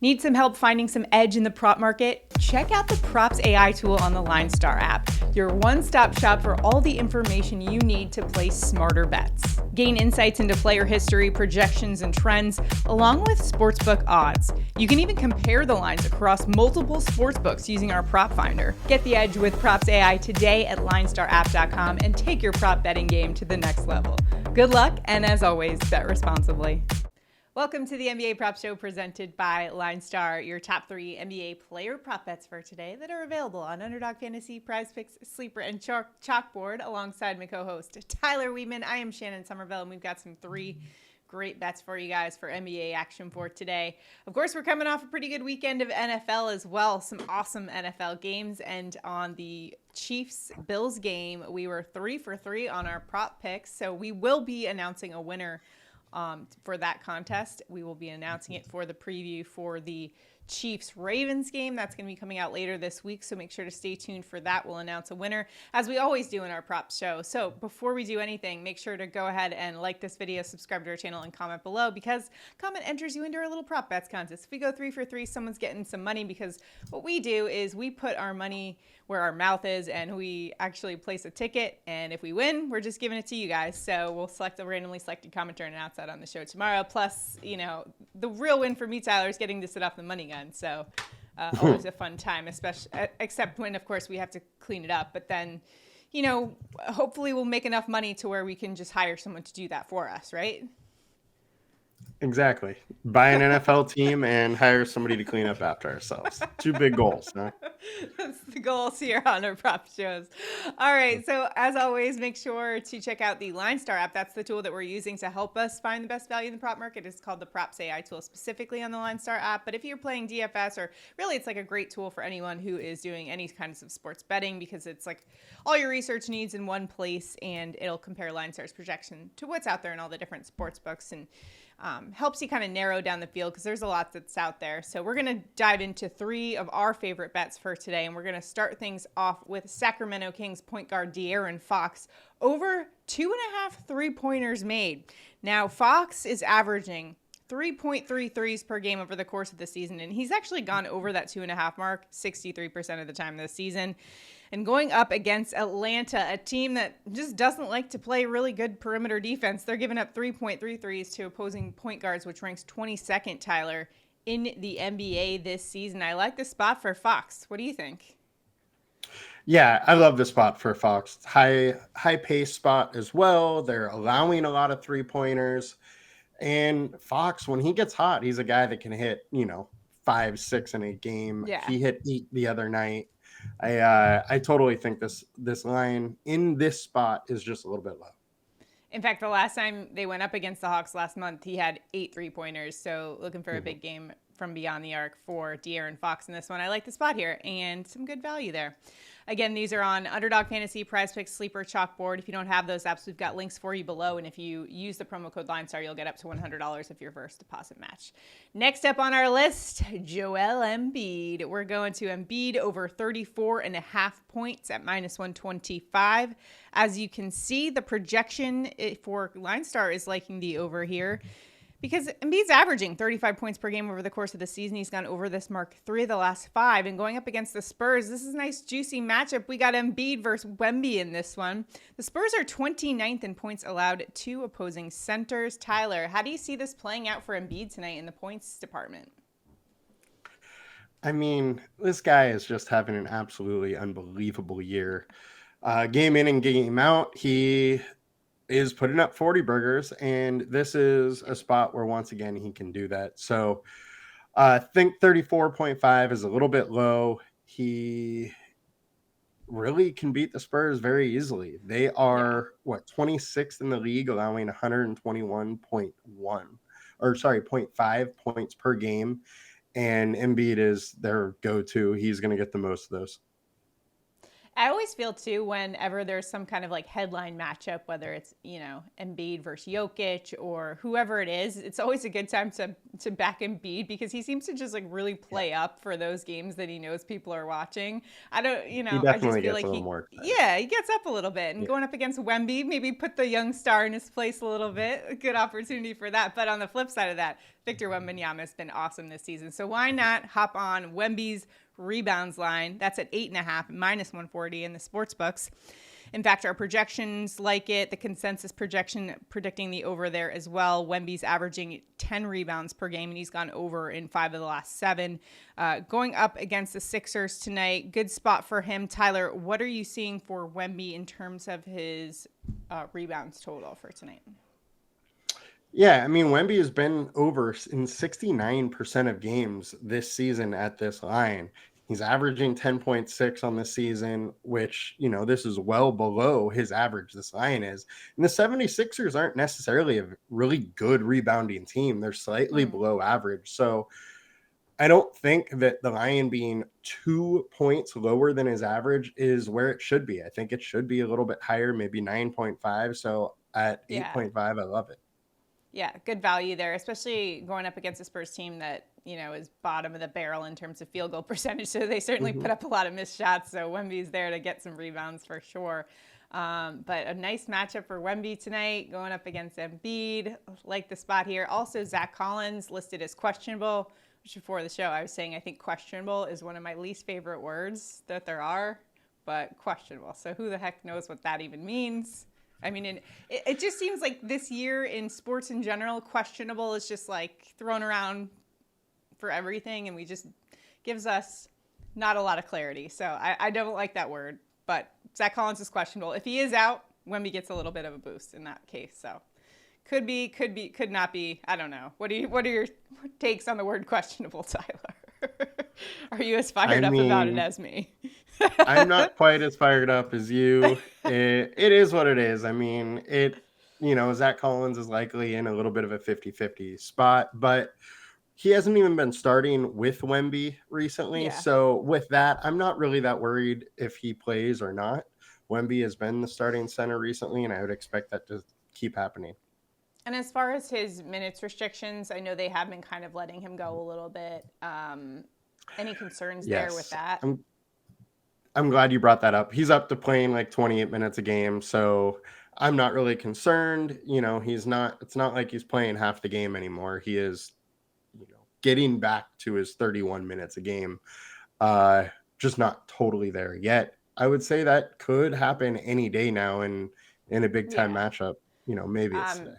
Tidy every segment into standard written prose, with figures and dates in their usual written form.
Need some help finding some edge in the prop market? Check out the Props AI tool on the LineStar app, your one-stop shop for all the information you need to place smarter bets. Gain insights into player history, projections, and trends, along with sportsbook odds. You can even compare the lines across multiple sportsbooks using our prop finder. Get the edge with Props AI today at linestarapp.com and take your prop betting game to the next level. Good luck, and as always, bet responsibly. Welcome to the NBA Prop Show presented by LineStar, your top 3 NBA player prop bets for today that are available on Underdog Fantasy, PrizePicks, Sleeper, and CHALKBOARD alongside my co-host Tyler Wiemann. I am Shannon Sommerville, and we've got some 3 great bets for you guys for NBA action for today. Of course, we're coming off a pretty good weekend of NFL as well. Some awesome NFL games, and on the Chiefs-Bills game, we were 3 for 3 on our prop picks, so we will be announcing a winner for that contest. We will be announcing it for the preview for the Chiefs-Ravens game. That's going to be coming out later this week, so make sure to stay tuned for that. We'll announce a winner, as we always do in our prop show. So before we do anything, make sure to go ahead and like this video, subscribe to our channel, and comment below, because comment enters you into our little prop bets contest. If we go 3 for 3, someone's getting some money, because what we do is we put our money where our mouth is, and we actually place a ticket, and if we win, we're just giving it to you guys. So we'll select a randomly selected commenter and announce that on the show tomorrow. Plus, you know, the real win for me, Tyler, is getting to sit off the money gun. So always a fun time, especially except when, of course, we have to clean it up. But then, you know, hopefully we'll make enough money to where we can just hire someone to do that for us, right? Exactly. Buy an NFL team and hire somebody to clean up after ourselves. 2 big goals, huh? That's the goals here on our prop shows. All right. So as always, make sure to check out the LineStar app. That's the tool that we're using to help us find the best value in the prop market. It's called the Props AI tool specifically on the LineStar app. But if you're playing DFS, or really it's like a great tool for anyone who is doing any kinds of sports betting, because it's like all your research needs in one place, and it'll compare LineStar's projection to what's out there in all the different sports books, and helps you kind of narrow down the field, because there's a lot that's out there. So we're going to dive into 3 of our favorite bets for today, and we're going to start things off with Sacramento Kings point guard De'Aaron Fox over 2.5 3-pointers made. Now, Fox is averaging 3.3 threes per game over the course of the season, and he's actually gone over that 2.5 mark 63% of the time this season. And going up against Atlanta, a team that just doesn't like to play really good perimeter defense, they're giving up 3.3 threes to opposing point guards, which ranks 22nd, Tyler, in the NBA this season. I like the spot for Fox. What do you think? Yeah, I love the spot for Fox. High pace spot as well. They're allowing a lot of 3-pointers. And Fox, when he gets hot, he's a guy that can hit, 5, 6 in a game. Yeah. He hit 8 the other night. I totally think this line in this spot is just a little bit low. In fact, the last time they went up against the Hawks last month, he had 8 3-pointers. So looking for a big game from beyond the arc for De'Aaron Fox in this one. I like the spot here and some good value there. Again, these are on Underdog Fantasy, PrizePicks, Sleeper, CHALKBOARD. If you don't have those apps, we've got links for you below. And if you use the promo code LineStar, you'll get up to $100 if your first deposit match. Next up on our list, Joel Embiid. We're going to Embiid over 34.5 points at -125. As you can see, the projection for LineStar is liking the over here, because Embiid's averaging 35 points per game over the course of the season. He's gone over this mark 3 of the last 5. And going up against the Spurs, this is a nice, juicy matchup. We got Embiid versus Wemby in this one. The Spurs are 29th in points allowed to opposing centers. Tyler, how do you see this playing out for Embiid tonight in the points department? I mean, this guy is just having an absolutely unbelievable year. Game in and game out, he is putting up 40 burgers, and this is a spot where once again he can do that. So I think 34.5 is a little bit low. He really can beat the Spurs very easily. They are 26th in the league, allowing 0.5 points per game, and Embiid is their go-to. He's going to get the most of those. I always feel too, whenever there's some kind of like headline matchup, whether it's, Embiid versus Jokic or whoever it is, it's always a good time to back Embiid, because he seems to just like really play up for those games that he knows people are watching. I don't, He definitely I just feel gets like a little more excited. he gets up a little bit, and going up against Wemby, maybe put the young star in his place a little bit. A good opportunity for that. But on the flip side of that, Victor Wembanyama has been awesome this season. So why not hop on Wemby's rebounds line? That's at 8.5, minus 140 in the sports books. In fact, our projections like it. The consensus projection predicting the over there as well. Wemby's averaging 10 rebounds per game, and he's gone over in 5 of the last 7. Going up against the Sixers tonight, good spot for him. Tyler, what are you seeing for Wemby in terms of his rebounds total for tonight? Yeah, I mean, Wemby has been over in 69% of games this season at this line. He's averaging 10.6 on the season, which, this is well below his average, this line is. And the 76ers aren't necessarily a really good rebounding team. They're slightly below average. So I don't think that the line being 2 points lower than his average is where it should be. I think it should be a little bit higher, maybe 9.5. So at 8.5, I love it. Yeah, good value there, especially going up against a Spurs team that, is bottom of the barrel in terms of field goal percentage. So they certainly put up a lot of missed shots. So Wemby's there to get some rebounds for sure. But a nice matchup for Wemby tonight going up against Embiid. Like the spot here. Also, Zach Collins listed as questionable, which before the show I was saying I think questionable is one of my least favorite words that there are, but questionable. So who the heck knows what that even means? I mean, it just seems like this year in sports in general, questionable is just like thrown around for everything, and we just gives us not a lot of clarity. So I don't like that word, but Zach Collins is questionable. If he is out, Wemby gets a little bit of a boost in that case. So could be, could not be. I don't know. What are your takes on the word questionable, Tyler? Are you as fired up about it as me? I'm not quite as fired up as you. It is what it is. I mean, Zach Collins is likely in a little bit of a 50-50 spot, but he hasn't even been starting with Wemby recently. Yeah. So with that, I'm not really that worried if he plays or not. Wemby has been the starting center recently, and I would expect that to keep happening. And as far as his minutes restrictions, I know they have been kind of letting him go a little bit. Any concerns there with that? I'm glad you brought that up. He's up to playing like 28 minutes a game, so I'm not really concerned. It's not like he's playing half the game anymore. He is, getting back to his 31 minutes a game. Just not totally there yet. I would say that could happen any day now in a big time matchup. Maybe it's today.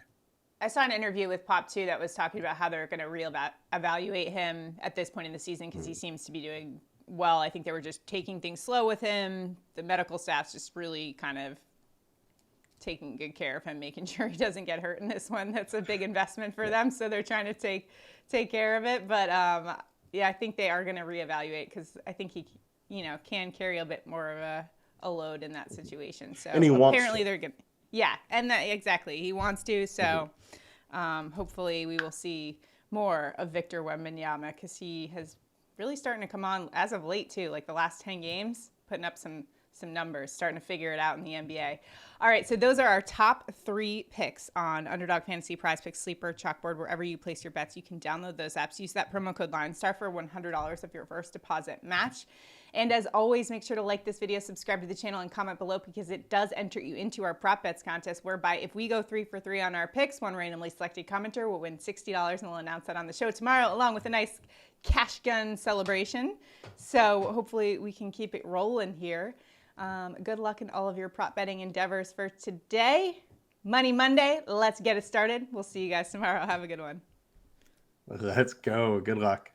I saw an interview with Pop too that was talking about how they're going to evaluate him at this point in the season because he seems to be doing well. I think they were just taking things slow with him. The medical staff's just really kind of taking good care of him, making sure he doesn't get hurt in this one. That's a big investment for them, so they're trying to take care of it. But I think they are going to reevaluate because I think he, can carry a bit more of a load in that situation. So and apparently they're going to. Yeah, and exactly. He wants to, so hopefully we will see more of Victor Wembanyama because he has really starting to come on as of late, too. Like the last 10 games, putting up some numbers, starting to figure it out in the NBA. All right, so those are our top 3 picks on Underdog Fantasy, PrizePicks, Sleeper, Chalkboard, wherever you place your bets. You can download those apps. Use that promo code LineStar for $100 of your first deposit match. And as always, make sure to like this video, subscribe to the channel, and comment below because it does enter you into our prop bets contest whereby if we go 3 for 3 on our picks, one randomly selected commenter will win $60 and we'll announce that on the show tomorrow along with a nice cash gun celebration. So hopefully we can keep it rolling here. Good luck in all of your prop betting endeavors for today. Money Monday. Let's get it started. We'll see you guys tomorrow. Have a good one. Let's go. Good luck.